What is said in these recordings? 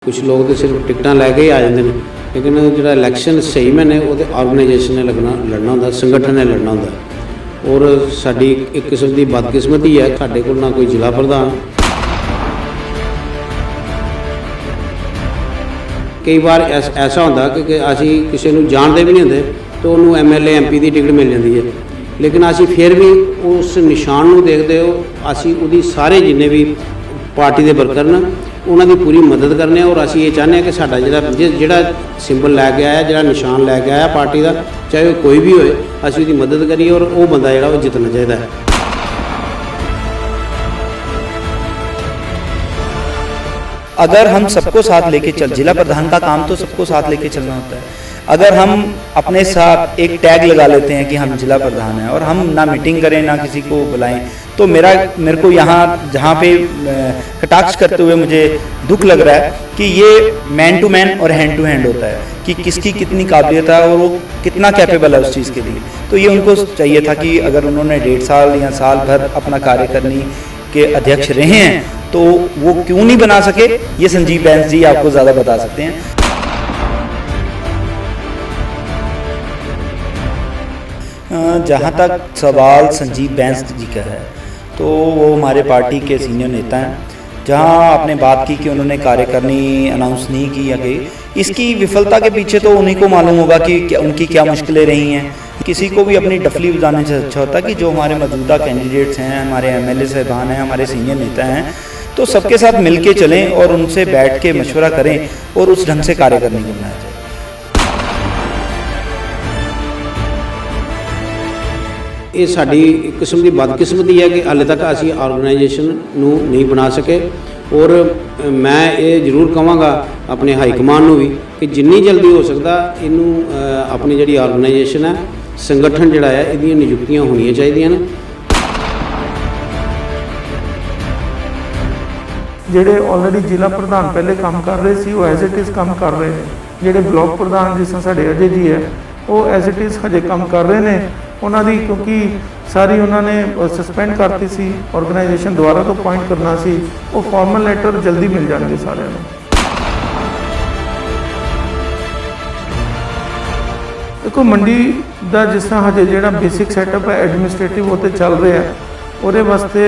कुछ लोग तो सिर्फ टिकटां लैके ही आ जाते हैं, लेकिन जो इलैक्शन सही मैंने वो ऑर्गेनाइजेशन ने लड़ना होंगे, संगठन ने लड़ना होंगे। और साड़ी एक किस्म की बदकिस्मती है, साढ़े को ना कोई जिला प्रधान, कई बार ऐसा होता कि असी किसी को जानते भी नहीं होंगे तो उन्होंने MLA MP की टिकट मिल जाती है, लेकिन असी फिर भी उस निशान को देखते हो, असी उदी सारे जिन्ने भी पार्टी के वर्कर न उन्होंने पूरी मदद करने और असी ये चाहते हैं कि साडा जिहड़ा सिंबल लैके आया, जिहड़ा निशान लैके आया पार्टी का, चाहे वो कोई भी होए, असी उसकी मदद करिए और वो बंदा जिहड़ा वो जितना चाहिए है। अगर हम सबको साथ लेके चल, जिला प्रधान का काम तो सबको साथ लेके चलना होता है। अगर हम अपने साथ एक टैग लगा लेते हैं कि हम जिला प्रधान हैं और हम ना मीटिंग करें ना किसी को बुलाएं, तो मेरे को यहाँ जहाँ पे कटाक्ष करते हुए मुझे दुख लग रहा है कि ये मैन टू मैन और हैंड टू हैंड होता है कि किसकी कितनी काबिलियत है और वो कितना कैपेबल है उस चीज़ के लिए। तो ये उनको चाहिए था कि अगर उन्होंने 1.5 साल या साल भर अपना कार्यकारिणी के अध्यक्ष रहे हैं तो वो क्यों नहीं बना सके, ये संजीव बैंस जी आपको ज़्यादा बता सकते हैं। जहाँ तक सवाल संजीव बैंस जी का है तो वो हमारे पार्टी के सीनियर नेता हैं। जहाँ आपने बात की कि उन्होंने कार्यकारिणी अनाउंस नहीं की या गई, इसकी विफलता के पीछे तो उन्हीं को मालूम होगा कि उनकी क्या मुश्किलें रही हैं। किसी को भी अपनी डफली बजाने से अच्छा होता है कि जो हमारे मौजूदा कैंडिडेट्स हैं, हमारे MLA साहबान हैं, हमारे सीनियर नेता हैं, तो सबके साथ मिल के चलें और उनसे बैठ के मशवरा करें और उस ढंग से कार्यकारिणी को बनाया जाए। ये साड़ी एक किस्म की बदकिस्मती है कि हाले तक असी ऑर्गेनाइजेशन नहीं बना सके। और मैं ये जरूर कहांगा अपने हाईकमान भी कि जिन्नी जल्दी हो सकता इनू अपनी जी ऑर्गेनाइजेशन है, संगठन जोड़ा है, ये नियुक्तियां होनी चाहिए न। ਜਿਹੜੇ ਆਲਰੇਡੀ ਜ਼ਿਲ੍ਹਾ ਪ੍ਰਧਾਨ ਪਹਿਲੇ ਕੰਮ ਕਰ ਰਹੇ ਸੀ ਉਹ ਐਜ਼ ਇਟ ਇਜ਼ ਕੰਮ ਕਰ ਰਹੇ ਨੇ। ਜਿਹੜੇ ਬਲਾਕ ਪ੍ਰਧਾਨ ਜਿਸ ਤਰ੍ਹਾਂ ਸਾਡੇ ਅਜੇ ਜੀ ਹੈ ਉਹ ਐਜ਼ ਇਟ ਇਜ਼ ਹਜੇ ਕੰਮ ਕਰ ਰਹੇ ਨੇ। ਉਹਨਾਂ ਦੀ ਕਿਉਂਕਿ ਸਾਰੀ ਉਹਨਾਂ ਨੇ ਸਸਪੈਂਡ ਕਰਤੀ ਸੀ, ਆਰਗੇਨਾਈਜੇਸ਼ਨ ਦੁਆਰਾ ਤੋਂ ਅਪਾਇੰਟ ਕਰਨਾ ਸੀ, ਉਹ ਫਾਰਮਲ ਲੈਟਰ ਜਲਦੀ ਮਿਲ ਜਾਣਗੇ ਸਾਰਿਆਂ ਨੂੰ। ਦੇਖੋ ਮੰਡੀ ਦਾ ਜਿਸ ਤਰ੍ਹਾਂ ਹਜੇ ਜਿਹੜਾ ਬੇਸਿਕ ਸੈਟਅਪ ਹੈ ਐਡਮਿਨਿਸਟ੍ਰੇਟਿਵ ਉਹ ਤੇ ਚੱਲ ਰਿਹਾ ਹੈ, ਉਹਦੇ ਵਾਸਤੇ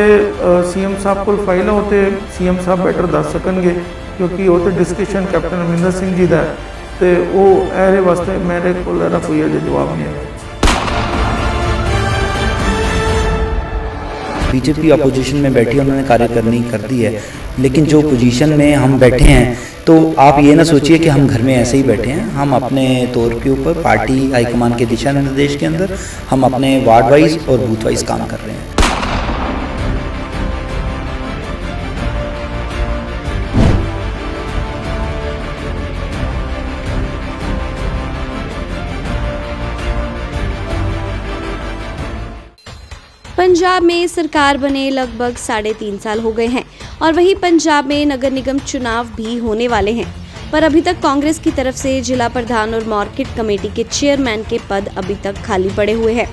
CM ਸਾਹਿਬ ਕੋਲ ਫਾਈਲ ਹੈ, ਉਹ ਤੇ CM ਸਾਹਿਬ ਬੈਟਰ ਦੱਸ ਸਕਣਗੇ ਕਿਉਂਕਿ ਉਹ ਤੇ ਡਿਸਕਸ਼ਨ ਕੈਪਟਨ ਅਮਰਿੰਦਰ ਸਿੰਘ ਜੀ ਦਾ ਤੇ ਉਹ ਇਹਦੇ ਵਾਸਤੇ ਮੇਰੇ ਕੋਲ ਇਹਦਾ ਕੋਈ ਅਜੇ ਜਵਾਬ ਨਹੀਂ ਹੈ। बीजेपी अपोजिशन में बैठी है, उन्होंने कार्यकारिणी कर दी है, लेकिन जो पोजीशन में हम बैठे हैं तो आप ये ना सोचिए कि हम घर में ऐसे ही बैठे हैं। हम अपने तौर के ऊपर पार्टी हाईकमान के दिशा निर्देश के अंदर हम अपने वार्ड वाइज और बूथ वाइज काम कर रहे हैं। पंजाब में सरकार बने लगभग 3.5 साल हो गए हैं और वहीं पंजाब में नगर निगम चुनाव भी होने वाले हैं, पर अभी तक कांग्रेस की तरफ से जिला प्रधान और मार्केट कमेटी के चेयरमैन के पद अभी तक खाली पड़े हुए हैं,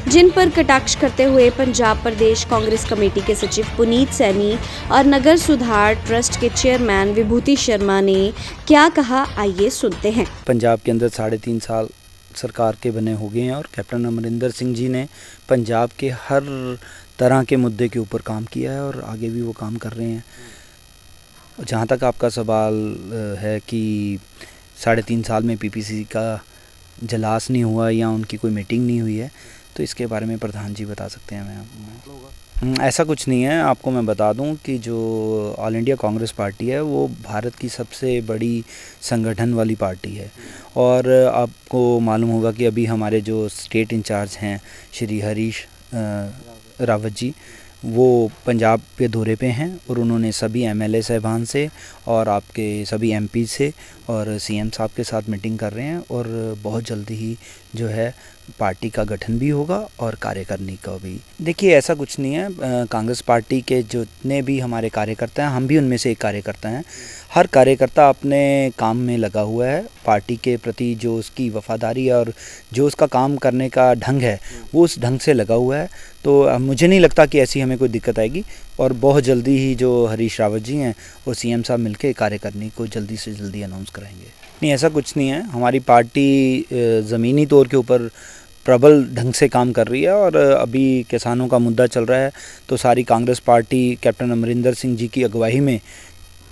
जिन पर कटाक्ष करते हुए पंजाब प्रदेश कांग्रेस कमेटी के सचिव पुनीत सैनी और नगर सुधार ट्रस्ट के चेयरमैन विभूति शर्मा ने क्या कहा, आइए सुनते हैं। पंजाब के अंदर 3.5 साल सरकार के बने हो गए हैं और कैप्टन अमरिंदर सिंह जी ने पंजाब के हर तरह के मुद्दे के ऊपर काम किया है और आगे भी वो काम कर रहे हैं। जहाँ तक आपका सवाल है कि 3.5 साल में PPC का इजलास नहीं हुआ या उनकी कोई मीटिंग नहीं हुई है, तो इसके बारे में प्रधान जी बता सकते हैं। मैं ऐसा कुछ नहीं है। आपको मैं बता दूं कि जो ऑल इंडिया कांग्रेस पार्टी है वो भारत की सबसे बड़ी संगठन वाली पार्टी है और आपको मालूम होगा कि अभी हमारे जो स्टेट इंचार्ज हैं श्री हरीश रावत जी, वो पंजाब के दौरे पे हैं और उन्होंने सभी MLA साहबान से और आपके सभी MP से और CM साहब के साथ मीटिंग कर रहे हैं और बहुत जल्दी ही जो है पार्टी का गठन भी होगा और कार्यकारिणी का भी। देखिए ऐसा कुछ नहीं है, कांग्रेस पार्टी के जितने भी हमारे कार्यकर्ता हैं, हम भी उनमें से एक कार्यकर्ता हैं। हर कार्यकर्ता अपने काम में लगा हुआ है। पार्टी के प्रति जो उसकी वफादारी है और जो उसका काम करने का ढंग है वो उस ढंग से लगा हुआ है। तो मुझे नहीं लगता कि ऐसी हमें कोई दिक्कत आएगी और बहुत जल्दी ही जो हरीश रावत जी हैं और सीएम साहब मिलकर कार्यकारिणी को जल्दी से जल्दी अनाउंस कराएंगे। नहीं, ऐसा कुछ नहीं है। हमारी पार्टी ज़मीनी तौर के ऊपर प्रबल ढंग से काम कर रही है और अभी किसानों का मुद्दा चल रहा है तो सारी कांग्रेस पार्टी कैप्टन अमरिंदर सिंह जी की अगुवाई में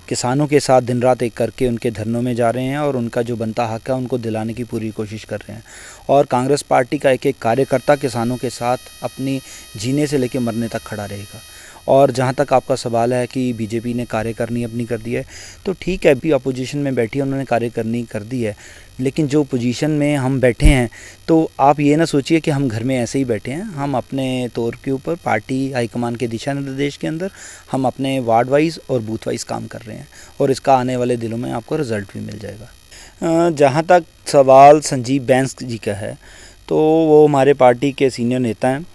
किसानों के साथ दिन रात एक करके उनके धरनों में जा रहे हैं और उनका जो बनता हक है उनको दिलाने की पूरी कोशिश कर रहे हैं। और कांग्रेस पार्टी का एक एक कार्यकर्ता किसानों के साथ अपनी जीने से लेकर मरने तक खड़ा रहेगा। और जहाँ तक आपका सवाल है कि बीजेपी ने कार्यकारिणी अपनी कर दी है, तो ठीक है, अभी अपोजिशन में बैठी है, उन्होंने कार्यकारिणी कर दी है, लेकिन जो पोजीशन में हम बैठे हैं तो आप ये ना सोचिए कि हम घर में ऐसे ही बैठे हैं। हम अपने तौर के ऊपर पार्टी हाईकमान के दिशा निर्देश के अंदर हम अपने वार्ड वाइज और बूथ वाइज काम कर रहे हैं और इसका आने वाले दिनों में आपको रिज़ल्ट भी मिल जाएगा। जहाँ तक सवाल संजीव बैंस जी का है तो वो हमारे पार्टी के सीनियर नेता हैं।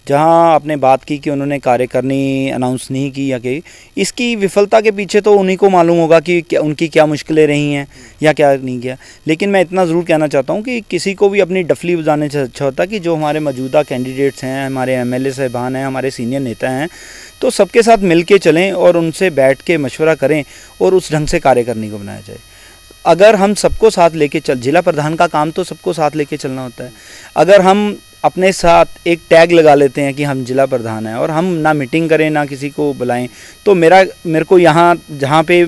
जहाँ आपने बात की कि उन्होंने कार्यकारिणी अनाउंस नहीं की या कि इसकी विफलता के पीछे तो उन्हीं को मालूम होगा कि उनकी क्या मुश्किलें रही हैं या क्या नहीं किया। लेकिन मैं इतना ज़रूर कहना चाहता हूँ कि किसी को भी अपनी डफली बजाने से अच्छा होता कि जो हमारे मौजूदा कैंडिडेट्स हैं, हमारे एमएलए साहिबान हैं, हमारे सीनियर नेता हैं, तो सबके साथ मिल के चलें और उनसे बैठ के मशवरा करें और उस ढंग से कार्यकारिणी को बनाया जाए। अगर हम सबको साथ लेके जिला प्रधान का काम तो सबको साथ लेके चलना होता है। अगर हम अपने साथ एक टैग लगा लेते हैं कि हम जिला प्रधान हैं और हम ना मीटिंग करें ना किसी को बुलाएं, तो मेरे को यहाँ जहाँ पे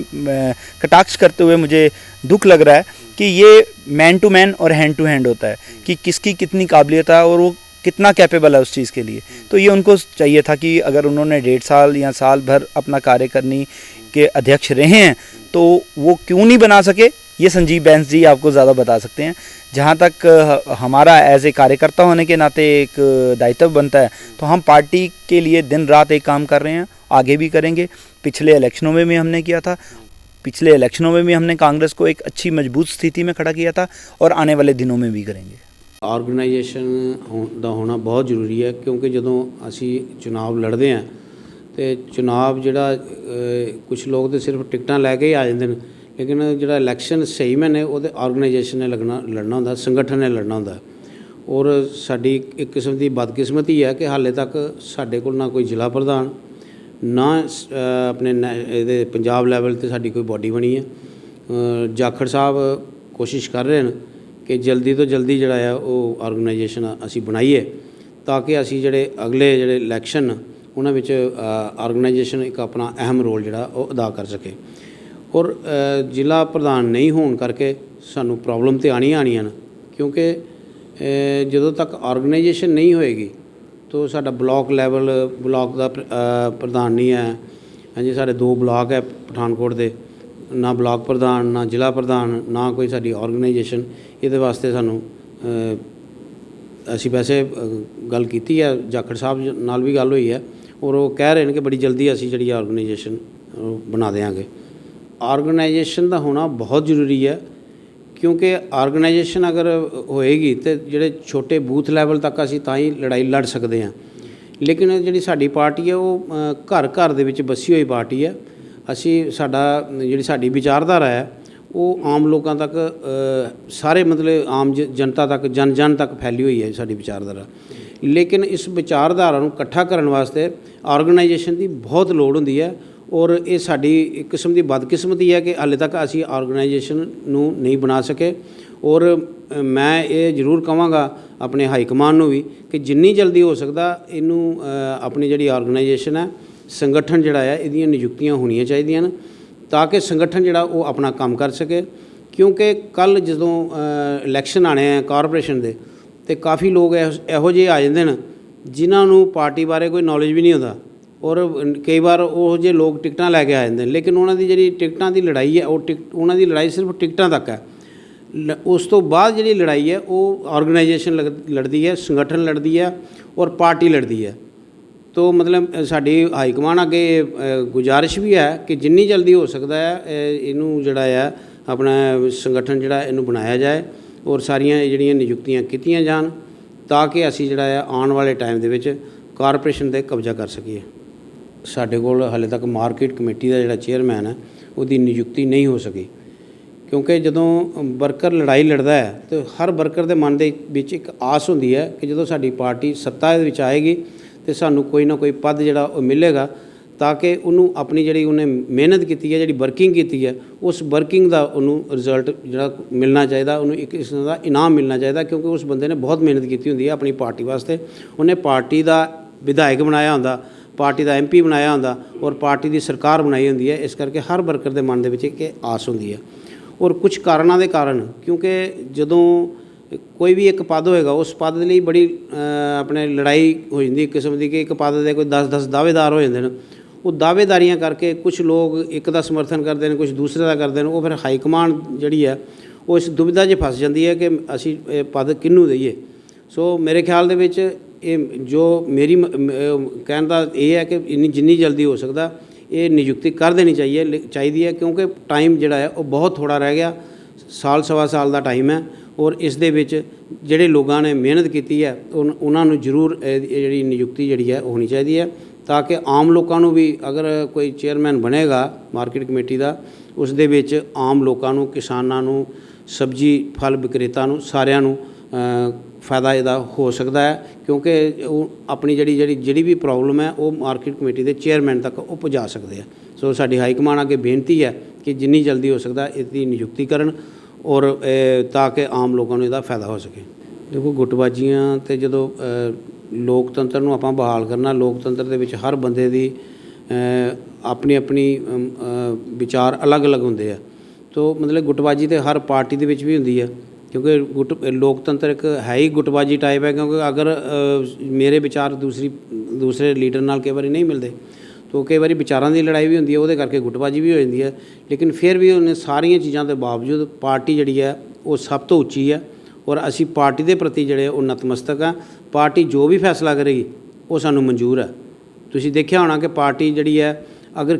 कटाक्ष करते हुए मुझे दुख लग रहा है कि ये मैन टू मैन और हैंड टू हैंड होता है कि किसकी कितनी काबिलियत है और वो कितना कैपेबल है उस चीज़ के लिए। तो ये उनको चाहिए था कि अगर उन्होंने 1.5 साल या साल भर अपना कार्यकारिणी के अध्यक्ष रहे हैं तो वो क्यों नहीं बना सके, ये संजीव बैंस जी आपको ज़्यादा बता सकते हैं। जहाँ तक हमारा एज ए कार्यकर्ता होने के नाते एक दायित्व बनता है तो हम पार्टी के लिए दिन रात एक काम कर रहे हैं, आगे भी करेंगे। पिछले इलेक्शनों में भी हमने किया था, पिछले इलेक्शनों में भी हमने कांग्रेस को एक अच्छी मजबूत स्थिति में खड़ा किया था और आने वाले दिनों में भी करेंगे। ਆਰਗੇਨਾਈਜੇਸ਼ਨ ਦਾ ਹੋਣਾ ਬਹੁਤ ਜ਼ਰੂਰੀ ਹੈ ਕਿਉਂਕਿ ਜਦੋਂ ਅਸੀਂ ਚੁਣਾਵ ਲੜਦੇ ਹਾਂ ਤੇ ਚੁਣਾਵ ਜਿਹੜਾ ਕੁਝ ਲੋਕ ਤਾਂ ਸਿਰਫ ਟਿਕਟਾਂ ਲੈ ਕੇ ਹੀ ਆ ਜਾਂਦੇ ਨੇ, ਲੇਕਿਨ ਜਿਹੜਾ ਇਲੈਕਸ਼ਨ ਸਹੀ ਮੈਨੇ ਉਹਦੇ ਆਰਗੇਨਾਈਜੇਸ਼ਨ ਨੇ ਲੜਨਾ ਹੁੰਦਾ, ਸੰਗਠਨ ਨੇ ਲੜਨਾ ਹੁੰਦਾ। ਔਰ ਸਾਡੀ ਇੱਕ ਕਿਸਮ ਦੀ ਬਦਕਿਸਮਤੀ ਹੈ ਕਿ ਹਾਲੇ ਤੱਕ ਸਾਡੇ ਕੋਲ ਨਾ ਕੋਈ ਜ਼ਿਲ੍ਹਾ ਪ੍ਰਧਾਨ ਨਾ ਆਪਣੇ ਇਹਦੇ ਪੰਜਾਬ ਲੈਵਲ 'ਤੇ ਸਾਡੀ ਕੋਈ ਬੋਡੀ ਬਣੀ ਹੈ। ਜਾਖੜ ਸਾਹਿਬ ਕੋਸ਼ਿਸ਼ ਕਰ ਰਹੇ ਨੇ ਕਿ ਜਲਦੀ ਤੋਂ ਜਲਦੀ ਜਿਹੜਾ ਆ ਉਹ ਆਰਗੇਨਾਈਜੇਸ਼ਨ ਅਸੀਂ ਬਣਾਈਏ ਤਾਂ ਕਿ ਅਸੀਂ ਜਿਹੜੇ ਅਗਲੇ ਜਿਹੜੇ ਇਲੈਕਸ਼ਨ ਉਹਨਾਂ ਵਿੱਚ ਆਰਗੇਨਾਈਜੇਸ਼ਨ ਇੱਕ ਆਪਣਾ ਅਹਿਮ ਰੋਲ ਜਿਹੜਾ ਉਹ ਅਦਾ ਕਰ ਸਕੇ। ਔਰ ਜ਼ਿਲ੍ਹਾ ਪ੍ਰਧਾਨ ਨਹੀਂ ਹੋਣ ਕਰਕੇ ਸਾਨੂੰ ਪ੍ਰੋਬਲਮ ਤਾਂ ਆਉਣੀਆਂ ਨੇ ਕਿਉਂਕਿ ਜਦੋਂ ਤੱਕ ਆਰਗੇਨਾਈਜੇਸ਼ਨ ਨਹੀਂ ਹੋਏਗੀ ਤਾਂ ਸਾਡਾ ਬਲਾਕ ਲੈਵਲ ਬਲਾਕ ਦਾ ਪ੍ਰਧਾਨ ਨਹੀਂ ਹੈ। ਹਾਂਜੀ, ਸਾਡੇ 2 ਬਲਾਕ ਹੈ ਪਠਾਨਕੋਟ ਦੇ, ਨਾ ਬਲਾਕ ਪ੍ਰਧਾਨ ਨਾ ਜ਼ਿਲ੍ਹਾ ਪ੍ਰਧਾਨ ਨਾ ਕੋਈ ਸਾਡੀ ਆਰਗੇਨਾਈਜੇਸ਼ਨ। ਇਹਦੇ ਵਾਸਤੇ ਸਾਨੂੰ ਅਸੀਂ ਵੈਸੇ ਗੱਲ ਕੀਤੀ ਹੈ, ਜਾਖੜ ਸਾਹਿਬ ਨਾਲ ਵੀ ਗੱਲ ਹੋਈ ਹੈ ਔਰ ਉਹ ਕਹਿ ਰਹੇ ਨੇ ਕਿ ਬੜੀ ਜਲਦੀ ਅਸੀਂ ਜਿਹੜੀ ਆਰਗੇਨਾਈਜੇਸ਼ਨ ਬਣਾ ਦੇਵਾਂਗੇ। ਆਰਗੇਨਾਈਜੇਸ਼ਨ ਦਾ ਹੋਣਾ ਬਹੁਤ ਜ਼ਰੂਰੀ ਹੈ ਕਿਉਂਕਿ ਆਰਗੇਨਾਈਜੇਸ਼ਨ ਅਗਰ ਹੋਏਗੀ ਤਾਂ ਜਿਹੜੇ ਛੋਟੇ ਬੂਥ ਲੈਵਲ ਤੱਕ ਅਸੀਂ ਤਾਂ ਹੀ ਲੜਾਈ ਲੜ ਸਕਦੇ ਹਾਂ। ਲੇਕਿਨ ਜਿਹੜੀ ਸਾਡੀ ਪਾਰਟੀ ਹੈ ਉਹ ਘਰ ਘਰ ਦੇ ਵਿੱਚ ਵਸੀ ਹੋਈ ਪਾਰਟੀ ਹੈ। ਅਸੀਂ ਜਿਹੜੀ ਸਾਡੀ ਵਿਚਾਰਧਾਰਾ ਹੈ ਉਹ ਆਮ ਲੋਕਾਂ ਤੱਕ ਸਾਰੇ ਮਤਲਬ ਆਮ ਜਨਤਾ ਤੱਕ ਜਨ ਤੱਕ ਫੈਲੀ ਹੋਈ ਹੈ ਸਾਡੀ ਵਿਚਾਰਧਾਰਾ। ਲੇਕਿਨ ਇਸ ਵਿਚਾਰਧਾਰਾ ਨੂੰ ਇਕੱਠਾ ਕਰਨ ਵਾਸਤੇ ਆਰਗੇਨਾਈਜੇਸ਼ਨ ਦੀ ਬਹੁਤ ਲੋੜ ਹੁੰਦੀ ਹੈ ਔਰ ਇਹ ਸਾਡੀ ਇੱਕ ਕਿਸਮ ਦੀ ਬਦਕਿਸਮਤੀ ਹੈ ਕਿ ਹਾਲੇ ਤੱਕ ਅਸੀਂ ਆਰਗੇਨਾਈਜੇਸ਼ਨ ਨੂੰ ਨਹੀਂ ਬਣਾ ਸਕੇ। ਔਰ ਮੈਂ ਇਹ ਜ਼ਰੂਰ ਕਹਾਂਗਾ ਆਪਣੇ ਹਾਈ ਕਮਾਨ ਨੂੰ ਵੀ ਕਿ ਜਿੰਨੀ ਜਲਦੀ ਹੋ ਸਕਦਾ ਇਹਨੂੰ ਆਪਣੀ ਜਿਹੜੀ ਆਰਗੇਨਾਈਜੇਸ਼ਨ ਹੈ, ਸੰਗਠਨ ਜਿਹੜਾ ਹੈ, ਇਹਦੀਆਂ ਨਿਯੁਕਤੀਆਂ ਹੋਣੀਆਂ ਚਾਹੀਦੀਆਂ ਨੇ ਤਾਂ ਕਿ ਸੰਗਠਨ ਜਿਹੜਾ ਉਹ ਆਪਣਾ ਕੰਮ ਕਰ ਸਕੇ। ਕਿਉਂਕਿ ਕੱਲ੍ਹ ਜਦੋਂ ਇਲੈਕਸ਼ਨ ਆਣੇ ਆ ਕਾਰਪੋਰੇਸ਼ਨ ਦੇ ਅਤੇ ਕਾਫੀ ਲੋਕ ਇਹੋ ਜਿਹੇ ਆ ਜਾਂਦੇ ਨੇ ਜਿਨ੍ਹਾਂ ਨੂੰ ਪਾਰਟੀ ਬਾਰੇ ਕੋਈ ਨੌਲੇਜ ਵੀ ਨਹੀਂ ਹੁੰਦਾ ਔਰ ਕਈ ਵਾਰ ਉਹ ਜਿਹੇ ਲੋਕ ਟਿਕਟਾਂ ਲੈ ਕੇ ਆ ਜਾਂਦੇ ਨੇ, ਲੇਕਿਨ ਉਹਨਾਂ ਦੀ ਜਿਹੜੀ ਟਿਕਟਾਂ ਦੀ ਲੜਾਈ ਹੈ ਉਹਨਾਂ ਦੀ ਲੜਾਈ ਸਿਰਫ ਟਿਕਟਾਂ ਤੱਕ ਹੈ। ਉਸ ਤੋਂ ਬਾਅਦ ਜਿਹੜੀ ਲੜਾਈ ਹੈ ਉਹ ਆਰਗੇਨਾਈਜੇਸ਼ਨ ਲੜਦੀ ਹੈ, ਸੰਗਠਨ ਲੜਦੀ ਹੈ ਔਰ ਪਾਰਟੀ ਲੜਦੀ ਹੈ। तो मतलब साड़ी हाईकमान अगे गुजारिश भी है कि जिन्नी जल्दी हो सकता है इनू जड़ा है अपना संगठन जड़ा इनू बनाया जाए और सारियां जड़ियां नियुक्तियां कीतियां जान ताकि असी जड़ा है आने वाले टाइम दे विच कारपोरेशन ते कब्जा कर सकीए। साडे कोल हाले तक मार्केट कमेटी का जड़ा चेयरमैन है ਉਹਦੀ ਨਿਯੁਕਤੀ ਨਹੀਂ ਹੋ ਸਕੀ। ਕਿਉਂਕਿ ਜਦੋਂ ਵਰਕਰ ਲੜਾਈ ਲੜਦਾ ਹੈ ਤਾਂ ਹਰ ਵਰਕਰ ਦੇ ਮਨ ਦੇ ਵਿੱਚ ਇੱਕ ਆਸ ਹੁੰਦੀ ਹੈ ਕਿ ਜਦੋਂ ਸਾਡੀ ਪਾਰਟੀ ਸੱਤਾ ਦੇ ਵਿੱਚ ਆਏਗੀ ਤੇ ਸਾਨੂੰ ਕੋਈ ਨਾ ਕੋਈ ਪਦ ਜਿਹੜਾ ਉਹ ਮਿਲੇਗਾ, ਤਾਂ ਕਿ ਉਹਨੂੰ ਆਪਣੀ ਜਿਹੜੀ ਉਹਨੇ ਮਿਹਨਤ ਕੀਤੀ ਹੈ, ਜਿਹੜੀ ਵਰਕਿੰਗ ਕੀਤੀ ਹੈ, ਉਸ ਵਰਕਿੰਗ ਦਾ ਉਹਨੂੰ ਰਿਜ਼ਲਟ ਜਿਹੜਾ ਮਿਲਣਾ ਚਾਹੀਦਾ, ਉਹਨੂੰ ਇੱਕ ਕਿਸਮ ਦਾ ਇਨਾਮ ਮਿਲਣਾ ਚਾਹੀਦਾ। ਕਿਉਂਕਿ ਉਸ ਬੰਦੇ ਨੇ ਬਹੁਤ ਮਿਹਨਤ ਕੀਤੀ ਹੁੰਦੀ ਹੈ ਆਪਣੀ ਪਾਰਟੀ ਵਾਸਤੇ। ਉਹਨੇ ਪਾਰਟੀ ਦਾ ਵਿਧਾਇਕ ਬਣਾਇਆ ਹੁੰਦਾ, ਪਾਰਟੀ ਦਾ MP ਬਣਾਇਆ ਹੁੰਦਾ ਔਰ ਪਾਰਟੀ ਦੀ ਸਰਕਾਰ ਬਣਾਈ ਹੁੰਦੀ ਹੈ। ਇਸ ਕਰਕੇ ਹਰ ਵਰਕਰ ਦੇ ਮਨ ਦੇ ਵਿੱਚ ਇੱਕ ਆਸ ਹੁੰਦੀ ਹੈ। ਔਰ ਕੁਝ ਕਾਰਨਾਂ ਦੇ ਕਾਰਨ, ਕਿਉਂਕਿ ਜਦੋਂ ਕੋਈ ਵੀ ਇੱਕ ਪਦ ਹੋਏਗਾ ਉਸ ਪਦ ਦੇ ਲਈ ਬੜੀ ਆਪਣੇ ਲੜਾਈ ਹੋ ਜਾਂਦੀ ਇੱਕ ਕਿਸਮ ਦੀ, ਕਿ ਇੱਕ ਪਦ ਦੇ ਕੋਈ 10-10 ਦਾਅਵੇਦਾਰ ਹੋ ਜਾਂਦੇ ਨੇ। ਉਹ ਦਾਅਵੇਦਾਰੀਆਂ ਕਰਕੇ ਕੁਝ ਲੋਕ ਇੱਕ ਦਾ ਸਮਰਥਨ ਕਰਦੇ ਨੇ, ਕੁਝ ਦੂਸਰੇ ਦਾ ਕਰਦੇ ਨੇ। ਉਹ ਫਿਰ ਹਾਈ ਕਮਾਂਡ ਜਿਹੜੀ ਹੈ ਉਹ ਇਸ ਦੁਵਿਧਾ 'ਚ ਫਸ ਜਾਂਦੀ ਹੈ ਕਿ ਅਸੀਂ ਇਹ ਪਦ ਕਿਹਨੂੰ ਦਈਏ। ਸੋ ਮੇਰੇ ਖਿਆਲ ਦੇ ਵਿੱਚ ਇਹ ਜੋ ਮੇਰੀ ਕਹਿਣ ਦਾ ਇਹ ਹੈ ਕਿ ਜਿੰਨੀ ਜਲਦੀ ਹੋ ਸਕਦਾ ਇਹ ਨਿਯੁਕਤੀ ਕਰ ਦੇਣੀ ਚਾਹੀਦੀ ਹੈ। ਕਿਉਂਕਿ ਟਾਈਮ ਜਿਹੜਾ ਹੈ ਉਹ ਬਹੁਤ ਥੋੜ੍ਹਾ ਰਹਿ ਗਿਆ, ਸਾਲ ਸਵਾ ਸਾਲ ਦਾ ਟਾਈਮ ਹੈ। ਔਰ ਇਸ ਦੇ ਵਿੱਚ ਜਿਹੜੇ ਲੋਕਾਂ ਨੇ ਮਿਹਨਤ ਕੀਤੀ ਹੈ ਉਹਨਾਂ ਨੂੰ ਜ਼ਰੂਰ ਇਹ ਜਿਹੜੀ ਨਿਯੁਕਤੀ ਜਿਹੜੀ ਹੈ ਉਹ ਹੋਣੀ ਚਾਹੀਦੀ ਹੈ, ਤਾਂ ਕਿ ਆਮ ਲੋਕਾਂ ਨੂੰ ਵੀ, ਅਗਰ ਕੋਈ ਚੇਅਰਮੈਨ ਬਣੇਗਾ ਮਾਰਕੀਟ ਕਮੇਟੀ ਦਾ, ਉਸ ਦੇ ਵਿੱਚ ਆਮ ਲੋਕਾਂ ਨੂੰ, ਕਿਸਾਨਾਂ ਨੂੰ, ਸਬਜ਼ੀ ਫਲ ਵਿਕਰੇਤਾ ਨੂੰ, ਸਾਰਿਆਂ ਨੂੰ ਫਾਇਦਾ ਇਹਦਾ ਹੋ ਸਕਦਾ ਹੈ। ਕਿਉਂਕਿ ਉਹ ਆਪਣੀ ਜਿਹੜੀ ਵੀ ਪ੍ਰੋਬਲਮ ਹੈ ਉਹ ਮਾਰਕੀਟ ਕਮੇਟੀ ਦੇ ਚੇਅਰਮੈਨ ਤੱਕ ਉਹ ਪਹੁੰਚਾ ਸਕਦੇ ਆ। ਸੋ ਸਾਡੀ ਹਾਈ ਕਮਾਂਡ ਅੱਗੇ ਬੇਨਤੀ ਹੈ ਕਿ ਜਿੰਨੀ ਜਲਦੀ ਹੋ ਸਕਦਾ ਇਹਦੀ ਨਿਯੁਕਤੀ ਕਰਨ ਔਰ ਤਾਂ ਕਿ ਆਮ ਲੋਕਾਂ ਨੂੰ ਇਹਦਾ ਫਾਇਦਾ ਹੋ ਸਕੇ। ਦੇਖੋ, ਗੁੱਟਬਾਜ਼ੀਆਂ ਤੇ ਜਦੋਂ ਲੋਕਤੰਤਰ ਨੂੰ ਆਪਾਂ ਬਹਾਲ ਕਰਨਾ, ਲੋਕਤੰਤਰ ਦੇ ਵਿੱਚ ਹਰ ਬੰਦੇ ਦੀ ਆਪਣੀ ਵਿਚਾਰ ਅਲੱਗ-ਅਲੱਗ ਹੁੰਦੇ ਆ। ਤੋ ਮਤਲਬ ਗੁੱਟਬਾਜ਼ੀ ਤੇ ਹਰ ਪਾਰਟੀ ਦੇ ਵਿੱਚ ਵੀ ਹੁੰਦੀ ਹੈ, ਕਿਉਂਕਿ ਲੋਕਤੰਤਰ ਇੱਕ ਹੈ ਹੀ ਗੁੱਟਬਾਜ਼ੀ ਟਾਈਪ ਹੈ। ਕਿਉਂਕਿ ਅਗਰ ਮੇਰੇ ਵਿਚਾਰ ਦੂਸਰੇ ਲੀਡਰ ਨਾਲ ਕਈ ਵਾਰੀ ਨਹੀਂ ਮਿਲਦੇ ਤਾਂ ਕਈ ਵਾਰੀ ਵਿਚਾਰਾਂ ਦੀ ਲੜਾਈ ਵੀ ਹੁੰਦੀ ਹੈ, ਉਹਦੇ ਕਰਕੇ ਗੁੱਟਬਾਜ਼ੀ ਵੀ ਹੋ ਜਾਂਦੀ ਹੈ। ਲੇਕਿਨ ਫਿਰ ਵੀ ਉਹਨੇ ਸਾਰੀਆਂ ਚੀਜ਼ਾਂ ਦੇ ਬਾਵਜੂਦ ਪਾਰਟੀ ਜਿਹੜੀ ਹੈ ਉਹ ਸਭ ਤੋਂ ਉੱਚੀ ਹੈ ਔਰ ਅਸੀਂ ਪਾਰਟੀ ਦੇ ਪ੍ਰਤੀ ਜਿਹੜੇ ਉਹ ਨਤਮਸਤਕ ਹਾਂ। ਪਾਰਟੀ ਜੋ ਵੀ ਫੈਸਲਾ ਕਰੇਗੀ ਉਹ ਸਾਨੂੰ ਮਨਜ਼ੂਰ ਹੈ। ਤੁਸੀਂ ਦੇਖਿਆ ਹੋਣਾ ਕਿ ਪਾਰਟੀ ਜਿਹੜੀ ਹੈ, ਅਗਰ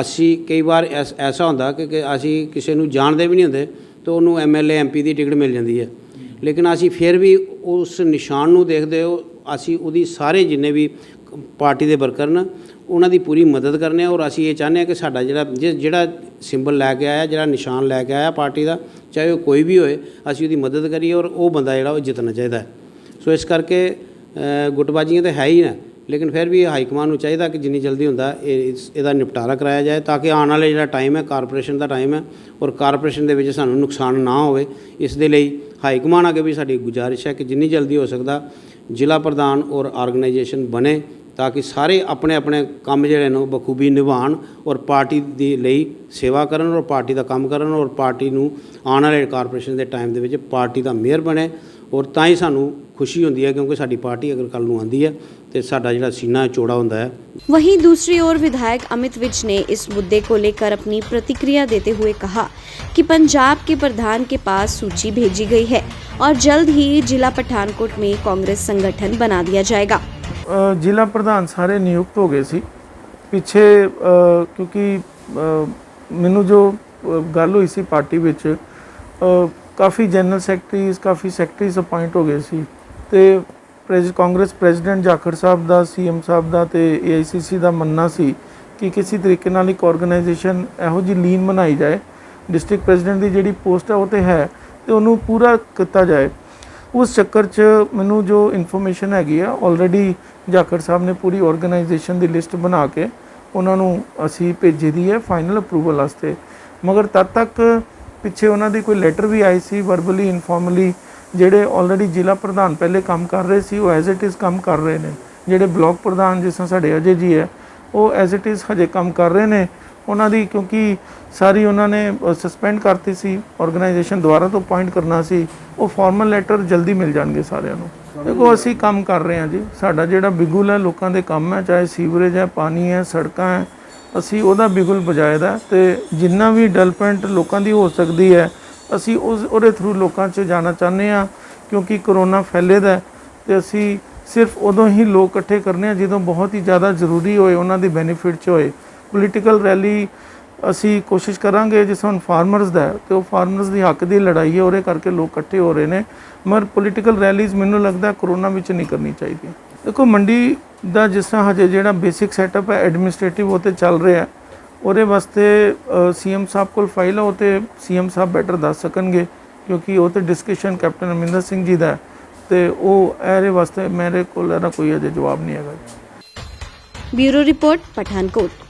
ਅਸੀਂ ਕਈ ਵਾਰ ਐਸਾ ਹੁੰਦਾ ਕਿ ਅਸੀਂ ਕਿਸੇ ਨੂੰ ਜਾਣਦੇ ਵੀ ਨਹੀਂ ਹੁੰਦੇ ਤਾਂ ਉਹਨੂੰ MLA MP ਦੀ ਟਿਕਟ ਮਿਲ ਜਾਂਦੀ ਹੈ। ਲੇਕਿਨ ਅਸੀਂ ਫਿਰ ਵੀ ਉਸ ਨਿਸ਼ਾਨ ਨੂੰ ਦੇਖਦੇ ਹੋ, ਅਸੀਂ ਉਹਦੀ ਸਾਰੇ ਜਿੰਨੇ ਵੀ ਪਾਰਟੀ ਦੇ ਵਰਕਰ ਨੇ ਉਹਨਾਂ ਦੀ ਪੂਰੀ ਮਦਦ ਕਰਨੇ ਔਰ ਅਸੀਂ ਇਹ ਚਾਹੁੰਦੇ ਹਾਂ ਕਿ ਸਾਡਾ ਜਿਹੜਾ ਸਿੰਬਲ ਲੈ ਕੇ ਆਇਆ, ਜਿਹੜਾ ਨਿਸ਼ਾਨ ਲੈ ਕੇ ਆਇਆ ਪਾਰਟੀ ਦਾ, ਚਾਹੇ ਉਹ ਕੋਈ ਵੀ ਹੋਏ, ਅਸੀਂ ਉਹਦੀ ਮਦਦ ਕਰੀਏ ਔਰ ਉਹ ਬੰਦਾ ਜਿਹੜਾ ਉਹ ਜਿੱਤਣਾ ਚਾਹੀਦਾ ਹੈ। ਸੋ ਇਸ ਕਰਕੇ ਗੁੱਟਬਾਜ਼ੀਆਂ ਤਾਂ ਹੈ ਹੀ ਨਾ, ਲੇਕਿਨ ਫਿਰ ਵੀ ਹਾਈ ਕਮਾਂਡ ਨੂੰ ਚਾਹੀਦਾ ਕਿ ਜਿੰਨੀ ਜਲਦੀ ਹੁੰਦਾ ਇਹਦਾ ਨਿਪਟਾਰਾ ਕਰਾਇਆ ਜਾਏ, ਤਾਂ ਕਿ ਆਉਣ ਵਾਲੇ ਜਿਹੜਾ ਟਾਈਮ ਹੈ ਕਾਰਪੋਰੇਸ਼ਨ ਦਾ ਟਾਈਮ ਹੈ ਔਰ ਕਾਰਪੋਰੇਸ਼ਨ ਦੇ ਵਿੱਚ ਸਾਨੂੰ ਨੁਕਸਾਨ ਨਾ ਹੋਵੇ। ਇਸ ਦੇ ਲਈ ਹਾਈ ਕਮਾਂਡ ਅੱਗੇ ਵੀ ਸਾਡੀ ਗੁਜ਼ਾਰਿਸ਼ ਹੈ ਕਿ ਜਿੰਨੀ ਜਲਦੀ ਹੋ ਸਕਦਾ ਜ਼ਿਲ੍ਹਾ ਪ੍ਰਧਾਨ ਔਰ ਆਰਗੇਨਾਈਜੇਸ਼ਨ ਬਣੇ, ਤਾਂ ਕਿ ਸਾਰੇ ਆਪਣੇ ਕੰਮ ਜਿਹੜੇ ਨੇ ਬਖੂਬੀ ਨਿਭਾਉਣ ਔਰ ਪਾਰਟੀ ਦੇ ਲਈ ਸੇਵਾ ਕਰਨ ਔਰ ਪਾਰਟੀ ਦਾ ਕੰਮ ਕਰਨ ਔਰ ਪਾਰਟੀ ਨੂੰ ਆਉਣ ਵਾਲੇ ਕਾਰਪੋਰੇਸ਼ਨ ਦੇ ਟਾਈਮ ਦੇ ਵਿੱਚ ਪਾਰਟੀ ਦਾ ਮੇਅਰ ਬਣੇ। ਔਰ ਤਾਂ ਹੀ ਸਾਨੂੰ खुशी होती है, क्योंकि साडी पार्टी अगर कल नूं आंदी है तो साडा जिहड़ा सीना चौड़ा होंदा है। वहीं दूसरी ओर विधायक अमित विज ने इस मुद्दे को लेकर अपनी प्रतिक्रिया देते हुए कहा कि पंजाब के प्रधान के पास सूची भेजी गई है और जल्द ही जिला पठानकोट में कांग्रेस संगठन बना दिया जाएगा। जिला प्रधान सारे नियुक्त हो गए सी पिछे, क्योंकि मैनू जो गल हुई सी पार्टी विच काफ़ी जनरल सैकटरीज काफ़ी सैकटरीज अपॉइंट हो गए सी ते कांग्रेस प्रेजिडेंट जाखड़ साहब दा, CM साहब दा ते AICC दा मनना सी कि किसी तरीके नाल एक ऑर्गेनाइजेशन इहो जी लीन बनाई जाए। डिस्ट्रिक्ट प्रेजिडेंट की जिहड़ी पोस्ट है वो तो है तो उन्होंने पूरा किया जाए। उस चक्कर च मैनू जो इन्फॉर्मेशन हैगी आ ऑलरेडी जाखड़ साहब ने पूरी ऑर्गेनाइजेशन की लिस्ट बना के उन्होंने असी भेजी दी है फाइनल अप्रूवल वास्ते। मगर तद तक पिछे उन्होंने कोई लैटर भी आई सी वर्बली इनफॉर्मली, ਜਿਹੜੇ ਆਲਰੇਡੀ ਜ਼ਿਲ੍ਹਾ ਪ੍ਰਧਾਨ ਪਹਿਲੇ ਕੰਮ ਕਰ ਰਹੇ ਸੀ ਉਹ ਐਜ਼ ਇਟ ਇਜ਼ ਕੰਮ ਕਰ ਰਹੇ ਨੇ। ਜਿਹੜੇ ਬਲਾਕ ਪ੍ਰਧਾਨ ਜਿਸ ਤਰ੍ਹਾਂ ਸਾਡੇ ਅਜੇ ਜੀ ਹੈ ਉਹ ਐਜ਼ ਇਟ ਇਜ਼ ਹਜੇ ਕੰਮ ਕਰ ਰਹੇ ਨੇ। ਉਹਨਾਂ ਦੀ ਕਿਉਂਕਿ ਸਾਰੀ ਉਹਨਾਂ ਨੇ ਸਸਪੈਂਡ ਕਰਤੀ ਸੀ, ਆਰਗੇਨਾਈਜੇਸ਼ਨ ਦੁਆਰਾ ਤੋਂ ਅਪਾਇੰਟ ਕਰਨਾ ਸੀ, ਉਹ ਫਾਰਮਲ ਲੈਟਰ ਜਲਦੀ ਮਿਲ ਜਾਣਗੇ ਸਾਰਿਆਂ ਨੂੰ। ਦੇਖੋ ਅਸੀਂ ਕੰਮ ਕਰ ਰਹੇ ਹਾਂ ਜੀ, ਸਾਡਾ ਜਿਹੜਾ ਬਿਗੁਲ ਹੈ ਲੋਕਾਂ ਦੇ ਕੰਮ ਹੈ, ਚਾਹੇ ਸੀਵਰੇਜ ਹੈ, ਪਾਣੀ ਹੈ, ਸੜਕਾਂ ਹੈ, ਅਸੀਂ ਉਹਦਾ ਬਿਗੁਲ ਬਜਾਏ ਦਾ ਤੇ ਜਿੰਨਾ ਵੀ ਡਿਵੈਲਪਮੈਂਟ ਲੋਕਾਂ ਦੀ ਹੋ ਸਕਦੀ ਹੈ ਅਸੀਂ ਉਹਦੇ ਥਰੂ ਲੋਕਾਂ 'ਚ ਜਾਣਾ ਚਾਹੁੰਦੇ ਹਾਂ। ਕਿਉਂਕਿ ਕਰੋਨਾ ਫੈਲੇ ਦਾ ਤੇ ਅਸੀਂ ਸਿਰਫ ਉਦੋਂ ਹੀ ਲੋਕ ਇਕੱਠੇ ਕਰਨੇ ਆ ਜਦੋਂ ਬਹੁਤ ਹੀ ਜ਼ਿਆਦਾ ਜ਼ਰੂਰੀ ਹੋਏ, ਉਹਨਾਂ ਦੀ ਬੈਨੀਫਿਟ 'ਚ ਹੋਏ। ਪੋਲੀਟੀਕਲ ਰੈਲੀ ਅਸੀਂ ਕੋਸ਼ਿਸ਼ ਕਰਾਂਗੇ, ਜਿਸ ਹੁਣ ਫਾਰਮਰਸ ਦਾ ਤੇ ਉਹ ਫਾਰਮਰਸ ਦੀ ਹੱਕ ਦੀ ਲੜਾਈ ਹੈ, ਉਹਦੇ ਕਰਕੇ ਲੋਕ ਇਕੱਠੇ ਹੋ ਰਹੇ ਨੇ। ਮਗਰ ਪੋਲੀਟੀਕਲ ਰੈਲੀਜ਼ ਮੈਨੂੰ ਲੱਗਦਾ ਕਰੋਨਾ ਵਿੱਚ ਨਹੀਂ ਕਰਨੀ ਚਾਹੀਦੀ। ਦੇਖੋ ਮੰਡੀ ਦਾ ਜਿਸ ਤਰ੍ਹਾਂ ਹਜੇ ਜਿਹੜਾ ਬੇਸਿਕ ਸੈਟਅਪ ਹੈ ਐਡਮਿਨਿਸਟ੍ਰੇਟਿਵ ਉਹ 'ਤੇ ਚੱਲ ਰਿਹਾ, ਉਹਦੇ ਵਾਸਤੇ ਸੀਐਮ ਸਾਹਿਬ ਕੋਲ ਫਾਈਲ ਆ, ਉਹ ਤੇ ਸੀਐਮ ਸਾਹਿਬ ਬੈਟਰ ਦੱਸ ਸਕਣਗੇ ਕਿਉਂਕਿ ਉਹ ਤੇ ਡਿਸਕਸ਼ਨ ਕੈਪਟਨ ਅਮਰਿੰਦਰ ਸਿੰਘ ਜੀ ਦਾ ਹੈ, ਤੇ ਉਹ ਇਹਦੇ ਵਾਸਤੇ ਮੇਰੇ ਕੋਲ ਇਹਦਾ ਕੋਈ ਅਜੇ ਜਵਾਬ ਨਹੀਂ ਹੈਗਾ। Bureau report Pathankot.